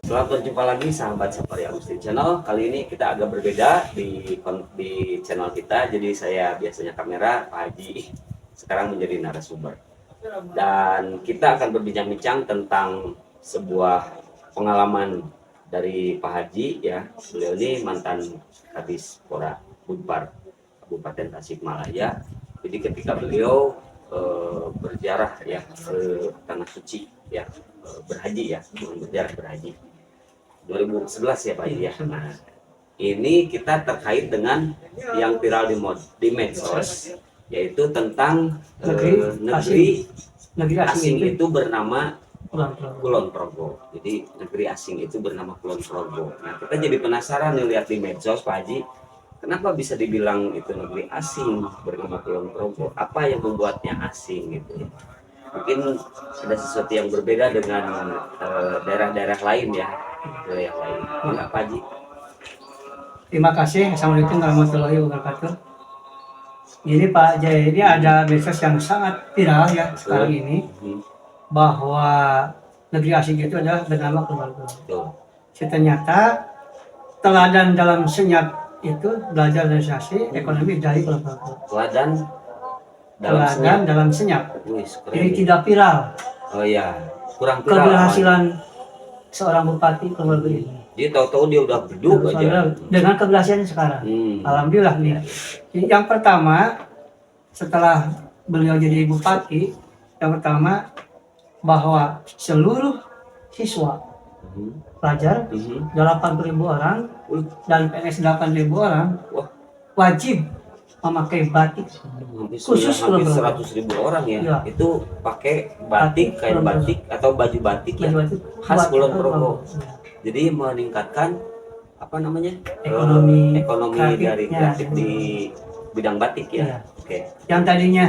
Selamat berjumpa lagi sahabat Safari Agustin Channel. Kali ini kita agak berbeda di channel kita. Jadi saya biasanya kamera, Pak Haji sekarang menjadi narasumber. Dan kita akan berbincang-bincang tentang sebuah pengalaman dari Pak Haji ya. Beliau ini mantan Kadis Pora Budpar Kabupaten Tasikmalaya. Jadi ketika beliau berziarah ya ke tanah suci ya, berhaji ya, berziarah berhaji 2011 ya Pak ya. Nah, ini kita terkait dengan yang viral di medsos, yaitu tentang negeri asing itu bernama Kulon Progo. Jadi negeri asing itu bernama Kulon Progo. Nah, kita jadi penasaran nih lihat di medsos Pak Haji, kenapa bisa dibilang itu negeri asing bernama Kulon Progo? Apa yang membuatnya asing gitu? Mungkin ada sesuatu yang berbeda dengan daerah-daerah lain ya, wilayah lain. Enggak Pak Haji? Terima kasih. Assalamualaikum warahmatullahi wabarakatuh. Jadi Pak Jaya, ini ada medsos yang sangat viral ya sekarang ini, bahwa negeri asing itu adalah bernama Kulon Progo. Ternyata teladan dalam senyap itu belajar dari sasi ekonomi dari Kulon Progo. Teladan dalam senyap. Ini Ini tidak viral. oh ya, kurang viral. Keberhasilan seorang bupati Kulon Progo ini. Dia tahu-tahu dia udah beduk aja. Dengan keberhasilan sekarang. Alhamdulillah nih. Yang pertama, setelah beliau jadi bupati, yang pertama bahwa seluruh siswa pelajar 80.000 orang dan PNS 8.000 orang wajib memakai batik khusus hampir 100.000 orang ya. Itu pakai batik, kain batik atau baju batik ya, khas Kulon Progo. Jadi meningkatkan apa namanya ekonomi dari kreatif di bidang batik ya. Oke. Yang tadinya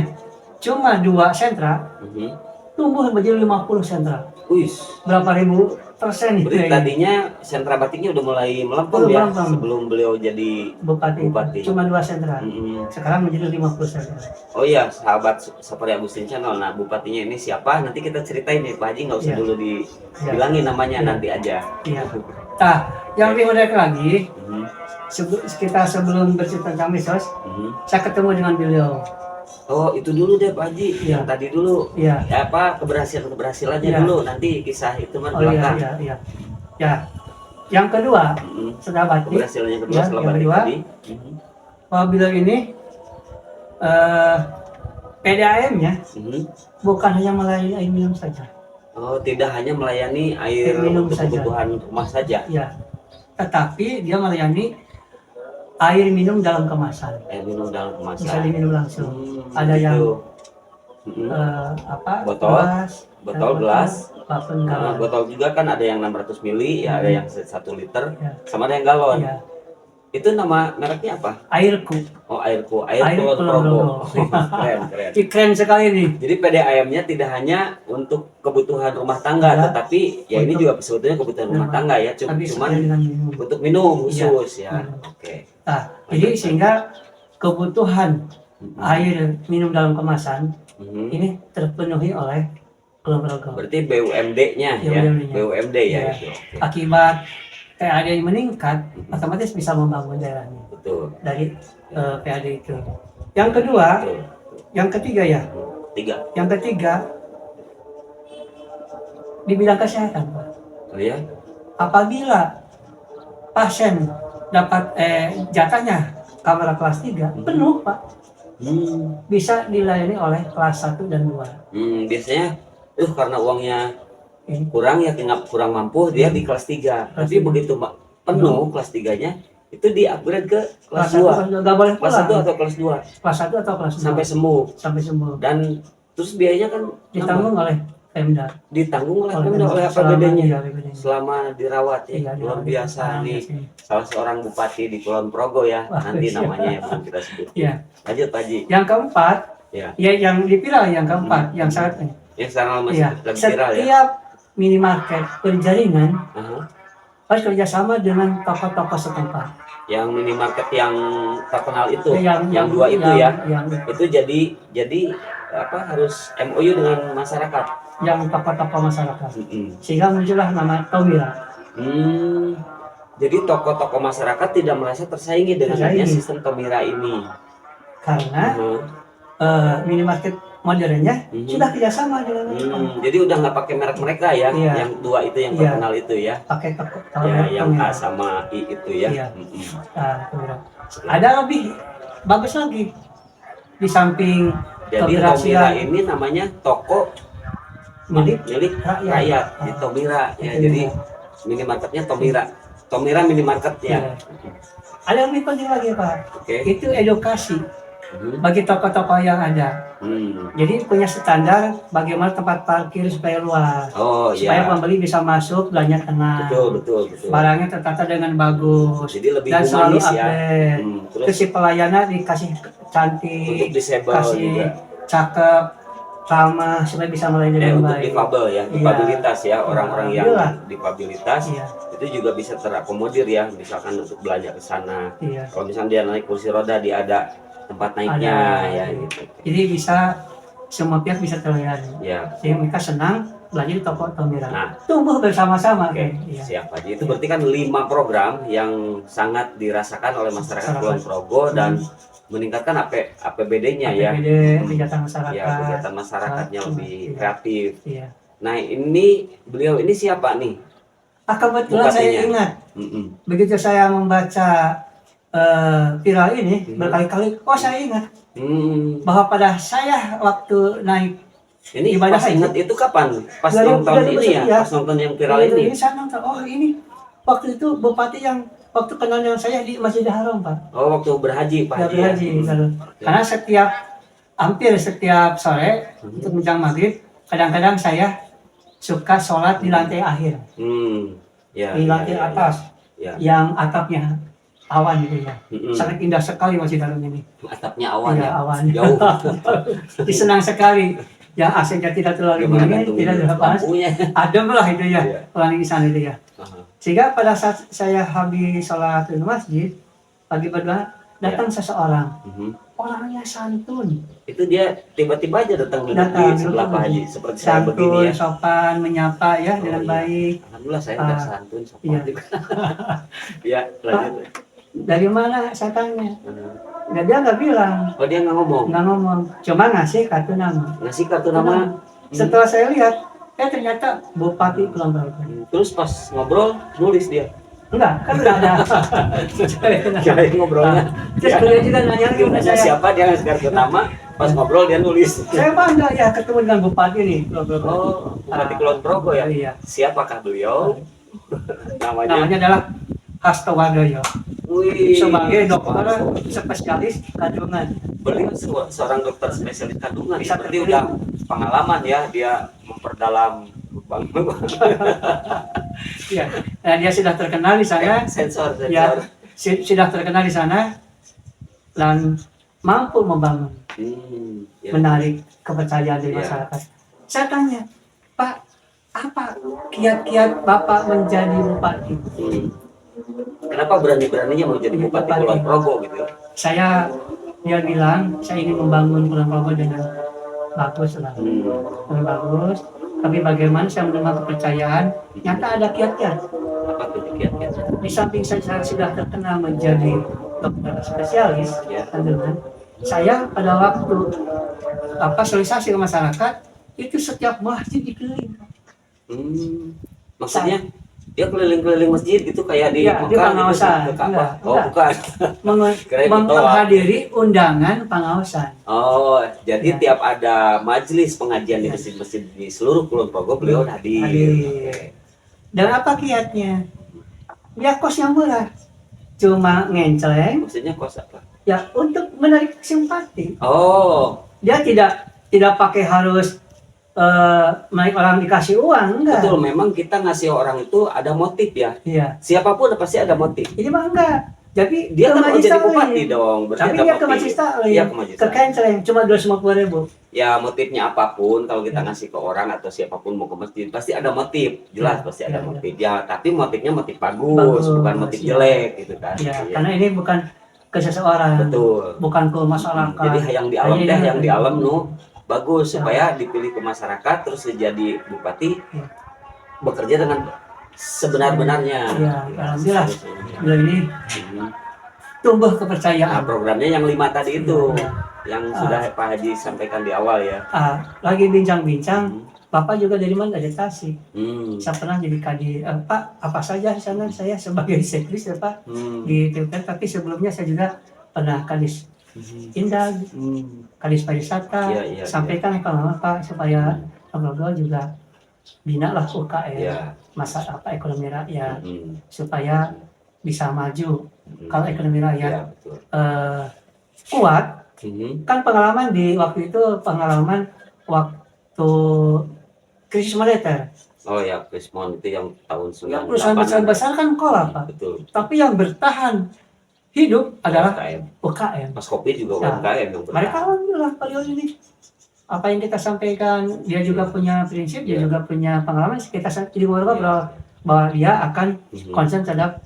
cuma 2 sentra tumbuh menjadi 50 sentra. Berapa ribu persen itu? Tadinya sentra batiknya udah mulai melempem ya sebelum beliau jadi bupati. Cuma 2 sentra. Sekarang menjadi 50 sentra. Oh iya, sahabat Safari Agustin Channel. Nah, bupatinya ini siapa? Nanti kita ceritain nih, Pak Haji, nggak usah dulu dibilangin namanya, nanti aja. Nah, yang lebih menarik lagi, kita sebelum bercerita tentang medsos, saya ketemu dengan beliau. Oh, itu dulu deh Pak Haji, yang tadi dulu. Ya apa keberhasilannya dulu, nanti kisah itu mah belakang. Ya. Yang kedua, setelah batik. Keberhasilannya kedua setelah batik tadi. Bahwa beliau ini PDAM-nya bukan hanya melayani air minum saja. Oh, tidak hanya melayani air minum untuk kebutuhan rumah saja. Ya. Tetapi dia melayani air minum dalam kemasan. Air minum dalam kemasan. Bisa diminum langsung. Ada yang botol gelas. Botol juga kan ada yang 600 mili, ya ada yang 1 liter, sama ada yang galon. Itu nama mereknya apa? Airku. Oh, Airku, air Kulon Progo. Keren. Keren sekali nih. Jadi PDAM-nya tidak hanya untuk kebutuhan rumah tangga, tetapi ya ini juga sebetulnya kebutuhan rumah tangga ya, cuman untuk minum khusus ya. Oke. Nah, jadi sehingga kebutuhan air minum dalam kemasan ini terpenuhi oleh Kulon Progo. Berarti BUMD-nya ya, BUMD ya. Akibat PAD yang meningkat, otomatis bisa membangun daerahnya. Betul. Dari PAD itu. Yang kedua, yang ketiga ya. Yang ketiga di bidang kesehatan, Pak. Oh ya. Apabila pasien dapat jatahnya kamar kelas 3 penuh, Pak. Bisa dilayani oleh kelas 1 dan 2. Biasanya karena uangnya kurang ya, kurang mampu dia di kelas 3. Tapi begitu penuh kelas 3-nya itu di-upgrade ke kelas 2. Enggak boleh kelas 1 atau kelas 2. Kelas 1 atau kelas 2 sampai sembuh. Dan terus biayanya kan ditanggung oleh Pemda. Ditanggung oleh Pemda, oleh APBD-nya selama dirawat ya. Luar biasa nih. Salah seorang bupati di Kulon Progo ya. Nanti namanya yang belum kita sebut. Lanjut Pak Haji. Yang keempat, ya yang viral yang keempat, yang sangat yang sekarang masih lagi viral ya. Setiap minimarket berjaringan harus kerjasama dengan toko-toko setempat. Yang minimarket yang terkenal itu, yang 2 itu ya, itu jadi apa harus MOU dengan masyarakat. Yang toko-toko masyarakat. Sehingga muncullah nama Tomira. Hmm, jadi tokoh-tokoh masyarakat tidak merasa tersaingi dengan adanya Tersaingi. sistem Tomira ini. Karena Mhm, minimarket modernnya mhm. sudah tidak sama dengan mereka. Jadi udah nggak pakai merek mereka ya, Iya. yang dua itu yang Iya. terkenal itu ya. Pakai Ya, merek yang A Tomira. sama I itu ya. Iya. Mhm. Tomira. Ada lebih bagus lagi di samping Jadi Tomira keberhasilan ini namanya toko milik milik rakyat. rakyat di Tomira ya. Jadi minimarketnya Tomira. Tomira minimarket ya. Iya. Ada yang lebih penting lagi Pak, Oke. itu edukasi Mhm. bagi toko-toko yang ada. Hmm. Jadi punya standar bagaimana tempat parkir supaya luas, Oh supaya ya. pembeli bisa masuk belanja tenang, Betul. barangnya tertata dengan bagus Jadi lebih dan selalu humanis ya. update. Terus Terus si pelayanan dikasih untuk cantik, disable kasih juga. cakep, ramah supaya bisa melayani dengan Untuk baik. difabel ya, Iya. difabilitas ya, orang-orang yang Alhamdulillah. difabilitas Iya. itu juga bisa terakomodir ya, misalkan untuk belanja ke sana. Iya. Kalau misalnya dia naik kursi roda, dia ada tempat naiknya Ada, ya iya. gitu. Jadi bisa semua pihak bisa terlayani. Ya. Sehingga mereka senang belanja di toko Tomira. Nah, tumbuh bersama-sama. oke, Iya. siap Haji. Itu berarti kan 5 program yang sangat dirasakan oleh masyarakat Kulon Progo dan meningkatkan APBD-nya ya. APBD, kegiatan masyarakat. Ya, kegiatan masyarakatnya lebih Iya. kreatif. Iya. Nah, ini beliau ini siapa nih? Kebetulan saya Bupatinya. ingat, Mm-mm. begitu saya membaca viral ini berkali-kali, saya ingat bahwa pada saya waktu naik Ini ibadah pas haji. ingat itu kapan? Pas 2000, nonton ini ya? 2009. Pas nonton yang viral ini? Ini saya nonton, ini waktu itu bupati yang waktu kenal dengan saya di Masjidil Haram Pak. Oh, waktu berhaji Pak Ya, Haji berhaji, lalu. Karena hampir setiap sore untuk menjelang maghrib, kadang-kadang saya suka sholat di lantai akhir, Ya, di lantai atas, ya. yang atapnya awan gitu ya. Mm-mm. Sangat indah sekali Masjid Haram ini. Atapnya awan Iya, ya? awan. Jauh. Senang sekali. Yang AC-nya tidak terlalu dingin, tidak terlalu panas. Lampunya. Adem lah itu ya, Iya. pelangi di sana itu ya. Aha. Sehingga pada saat saya habis sholat di masjid, pagi berdoa, datang seseorang. Orangnya santun. Itu dia tiba-tiba aja datang duduk Datang, di sebelah duduk Pak Haji seperti saya begini Santun, ya. sopan, menyapa ya dengan iya. baik. Alhamdulillah saya udah santun sopan Iya. juga. Ya, lanjut. Dari mana saya tanya? Hmm. Nah, dia nggak bilang, Oh, dia nggak ngomong. nggak ngomong, cuma ngasih kartu nama. Ngasih kartu nama. Setelah saya lihat, ternyata Bupati Kulon Progo. Terus pas ngobrol nulis dia. Enggak, kan udah ada. Kirain ngobrolnya. Terus beliau juga nanya lagi Dia ke nanya saya. siapa, dia ngasih kartu nama, pas ngobrol dia nulis. Saya bangga ya ketemu dengan Bupati nih. Kulon Progo. Oh, Bupati Kulon Progo ya? Iya. Siapakah beliau? Namanya adalah Hasto Wardoyo. Wih, Sebagai dokter spesialis kandungan. beliau seorang dokter spesialis kandungan. Bisa Berarti terpilih. udah pengalaman ya, dia memperdalam lubang. Iya. Dan dia sudah terkenal di sana. Sensor. Ya, sudah terkenal di sana dan mampu membangun, Ya. menarik kepercayaan dari Iya. masyarakat. Saya tanya, Pak, apa kiat-kiat Bapak menjadi bupati? Kenapa berani-beraninya mau jadi Bupati Kulon Progo gitu? Dia bilang, saya ingin membangun Kulon Progo dengan bagus lah, dengan bagus. Tapi bagaimana saya menerima kepercayaan? Nyata ada kiat-kiat. Apa tuh kiat-kiat? Di samping saya sudah terkenal menjadi dokter spesialis kandungan, saya pada waktu sosialisasi ke masyarakat itu setiap masjid dikeliling. Maksudnya dia keliling-keliling masjid gitu kayak di Iya, di Mekah pengawasan. gitu, ke Ka'bah. Enggak, Oh, bukan. Kirain menghadiri undangan pengawasan. Oh, jadi Ya. tiap ada majelis pengajian di masjid-masjid di seluruh Kulon Progo beliau hadir. Oke. Dan apa kiatnya? Ya kos yang murah, cuma ngenceleng. Maksudnya kos apa? Ya untuk menarik simpati. Oh, Dia tidak pakai harus menarik orang dikasih uang, enggak. betul. Memang kita ngasih orang itu ada motif ya. Iya. Siapapun pasti ada motif. Ini mah enggak. Jadi Dia ke kan mau Majlis jadi Taklim. bupati dong. Berarti Tapi ada dia ke motif. Majlis Taklim. Iya, ke Majlis Ke kenceleng cuma 250.000. Ya motifnya apapun, kalau kita ngasih ke orang atau siapapun mau ke masjid pasti ada motif, jelas pasti ada motif. Ya, tapi motifnya motif bagus, bukan motif jelek gitu kan. Ya, Iya. karena ini bukan ke seseorang, Betul. bukan ke masyarakat. Jadi yang di alam Hanya yang di alam bagus Ya. supaya dipilih ke masyarakat terus jadi bupati Ya. bekerja dengan sebenar-benarnya. Ya, alhamdulillah beliau ini Hmm. tumbuh Nah, kepercayaan. programnya yang 5 tadi itu, Ya, yang sudah Pak Haji sampaikan di awal ya. lagi bincang-bincang, Hmm. Bapak juga dari mana? Dari Tasik. Hmm. Saya pernah jadi kadin, Pak, apa saja di sana saya sebagai sekris ya Pak Hmm. di TPR, tapi sebelumnya saya juga pernah kadis Indah, Hmm. kadis pariwisata, Iya, iya, sampaikan pengalaman Pak supaya Hmm. ngobrol juga bina lah UKM, Iya. masa ekonomi rakyat Hmm. supaya bisa maju. Hmm. Kalau ekonomi Iya, rakyat betul. kuat, Hmm. kan pengalaman di waktu itu pengalaman waktu krisis moneter. Oh ya, Krismon itu yang tahun Yang 98. perusahaan besar-besar kan kolap Pak. Betul. Tapi yang bertahan hidup adalah UMKM. UKM. Mas Kopi juga Ya, UMKM yang mereka bertahan. alhamdulillah beliau ini apa yang kita sampaikan, dia juga punya prinsip, dia juga punya pengalaman. Kita jadi ngobrol bahwa dia akan konsen terhadap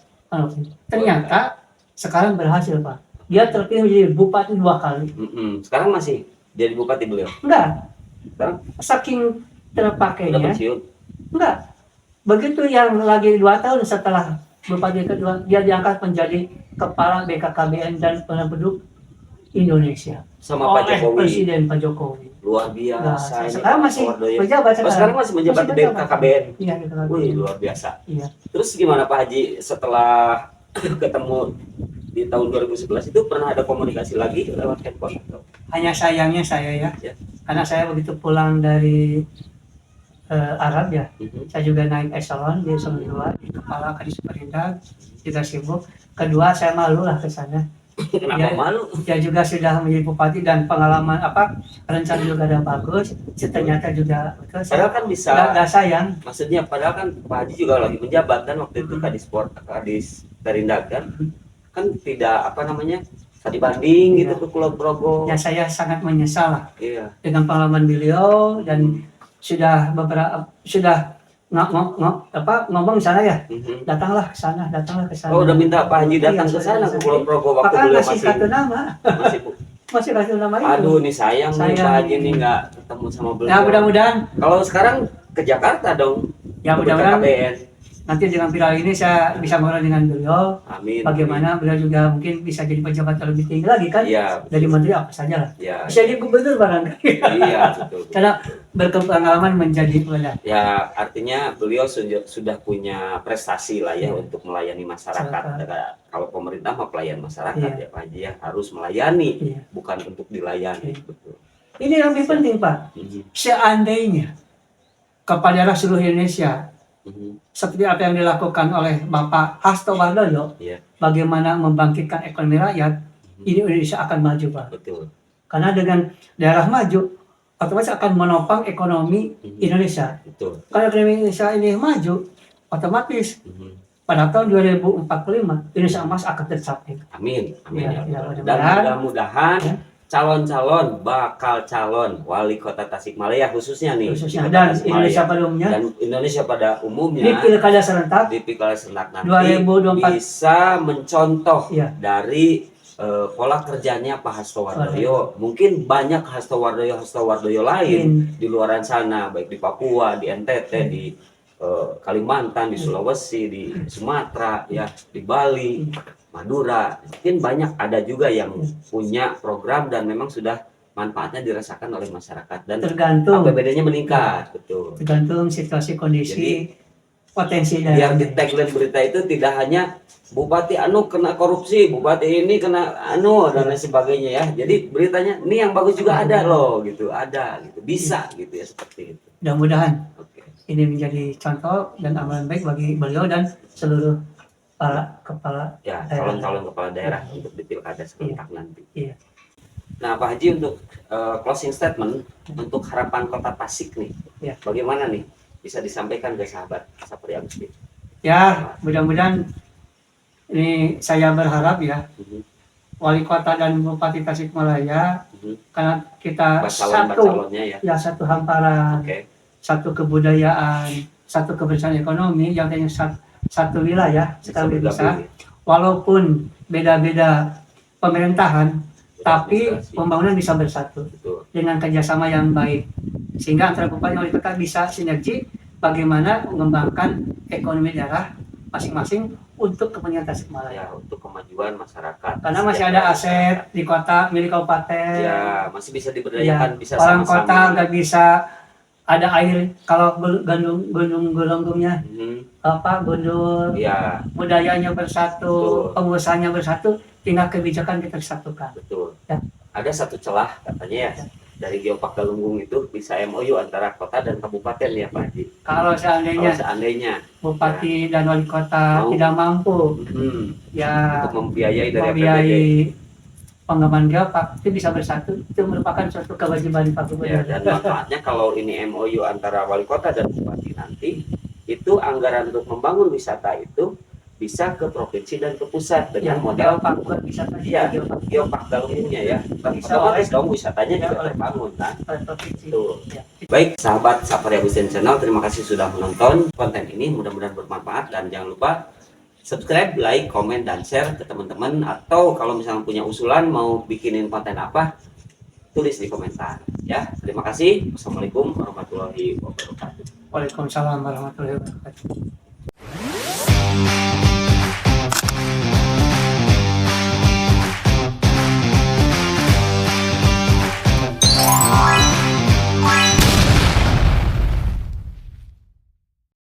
ternyata sekarang berhasil Pak. Dia terpilih menjadi bupati 2 kali. Sekarang masih jadi bupati beliau? Enggak. Sekarang Saking udah terpakainya. pensiun? Enggak. Begitu yang lagi 2 tahun setelah bupati kedua, dia diangkat menjadi kepala BKKBN dan penduduk Indonesia Sama Pak oleh Jokowi. Presiden Pak Jokowi. Luar biasa. Nah, ini sekarang Pak masih Wardoyo. menjabat Oh, sekarang masih menjabat di BKKBN. Iya, di BKKBN. Wih, luar biasa. Iya. Terus gimana Pak Haji setelah ketemu di tahun 2011 itu pernah ada komunikasi lagi lewat handphone? Hanya sayangnya saya ya, Ya. karena saya begitu pulang dari Arab ya, saya juga naik eselon di eselon 2 di kepala kadis perindak, juga sibuk. Kedua saya malu lah ke sana. Kenapa malu? Dia juga sudah menjadi bupati dan pengalaman rencana juga ada bagus. Ternyata juga Padahal kan bisa. Gak sayang. Maksudnya padahal kan Pak Haji juga lagi menjabat kan waktu itu kadis perindak kan tidak tadi banding gitu ke Kulon Progo. Ya saya sangat menyesal lah. Iya. Dengan pengalaman beliau dan sudah ngomong sana ya, datanglah ke sana. Oh, udah minta Pak Haji datang ke sana ke Kulon Progo waktu beliau masih satu nama. Masih kasih nama itu. Aduh, nih sayang nih Pak Haji nih nggak ketemu sama beliau. Ya mudah-mudahan. Kalau sekarang ke Jakarta dong. Ya mudah-mudahan. KBN. Nanti dengan viral ini saya bisa ngobrol dengan beliau. Amin. Bagaimana beliau juga mungkin bisa jadi pejabat lebih tinggi lagi kan? Iya. Dari menteri apa saja lah. Ya. Bisa jadi gubernur barangkali. Iya, betul. Karena berpengalaman menjadi pelayan. Ya, artinya beliau sudah punya prestasi lah ya untuk melayani masyarakat. Kalau pemerintah mah pelayan masyarakat ya Pak Haji ya, harus melayani, bukan untuk dilayani. Betul. Ini yang lebih penting Pak. Seandainya kepada seluruh Indonesia seperti apa yang dilakukan oleh Bapak Hasto Wardoyo, bagaimana membangkitkan ekonomi rakyat, ini Indonesia akan maju Pak. Betul. Karena dengan daerah maju, otomatis akan menopang ekonomi Indonesia. Betul. Kalau ekonomi Indonesia ini maju, otomatis pada tahun 2045 Indonesia emas akan tercapai. Amin. Amin ya. Dan mudah-mudahan bakal calon wali kota Tasikmalaya khususnya dan Indonesia pada umumnya di pilkada serentak nanti 2024 bisa mencontoh dari pola kerjanya Pak Hasto Wardoyo. Mungkin banyak Hasto Wardoyo lain di luaran sana, baik di Papua, di NTT, di Kalimantan, di Sulawesi, di Sumatera, ya, di Bali, Madura. Mungkin banyak ada juga yang punya program dan memang sudah manfaatnya dirasakan oleh masyarakat dan tergantung APBD-nya meningkat. Betul. Tergantung situasi kondisi. Jadi, potensi biar di tagline berita itu tidak hanya bupati anu kena korupsi, bupati ini kena anu dan lain sebagainya ya. Jadi beritanya ini yang bagus juga ada loh gitu, ada gitu, bisa gitu ya seperti itu. Mudah-mudahan ini menjadi contoh dan amalan baik bagi beliau dan seluruh para kepala calon-calon kepala daerah untuk di pilkada serentak nanti. Iya. Nah Pak Haji untuk closing statement untuk harapan Kota Tasik nih, bagaimana nih bisa disampaikan ke sahabat Sapri Agusti? Ya mudah-mudahan ini saya berharap ya wali kota dan bupati Tasikmalaya karena kita satu hamparan, satu kebudayaan, satu kebersamaan ekonomi yang hanya satu wilayah sekali bisa, walaupun beda-beda pemerintahan, tapi pembangunan bisa bersatu dengan kerjasama yang baik, sehingga antara bupati dan wali kota bisa sinergi bagaimana mengembangkan ekonomi daerah masing-masing untuk kepentingan Tasikmalaya. Ya, untuk kemajuan masyarakat. Karena masih ada aset di kota milik kabupaten. Ya, masih bisa diberdayakan, bisa Orang sama-sama. kota nggak bisa ada air kalau gunung-gunungnya gundul, Ya, budayanya bersatu, betul. pengusahanya bersatu, tinggal kebijakan kita disatukan. Betul. Ya. Ada satu celah katanya ya, dari Geopark Galunggung itu bisa MOU antara kota dan kabupaten ya Pak Haji. Kalau Kalau seandainya seandainya bupati dan wali kota Mau. tidak mampu ya untuk membiayai dari APBD. membiayai pengembangan geopark itu bisa bersatu, itu merupakan suatu kewajiban Pak Ya, Gubernur. dan manfaatnya kalau ini MOU antara wali kota dan bupati nanti, itu anggaran untuk membangun wisata itu bisa ke provinsi dan ke pusat dengan modal geopark buat wisata Iya, geopark Geopark Galunggungnya ya. Bisa Otomatis oleh- dong wisatanya ya, juga oleh- terbangun kan. oleh provinsi. Betul. Ya. Baik, sahabat Safari Agustin Channel, terima kasih sudah menonton konten ini. Mudah-mudahan bermanfaat dan jangan lupa subscribe, like, komen, dan share ke teman-teman. Atau kalau misalnya punya usulan mau bikinin konten apa, tulis di komentar. Ya, terima kasih. Wassalamualaikum warahmatullahi wabarakatuh. Waalaikumsalam warahmatullahi wabarakatuh.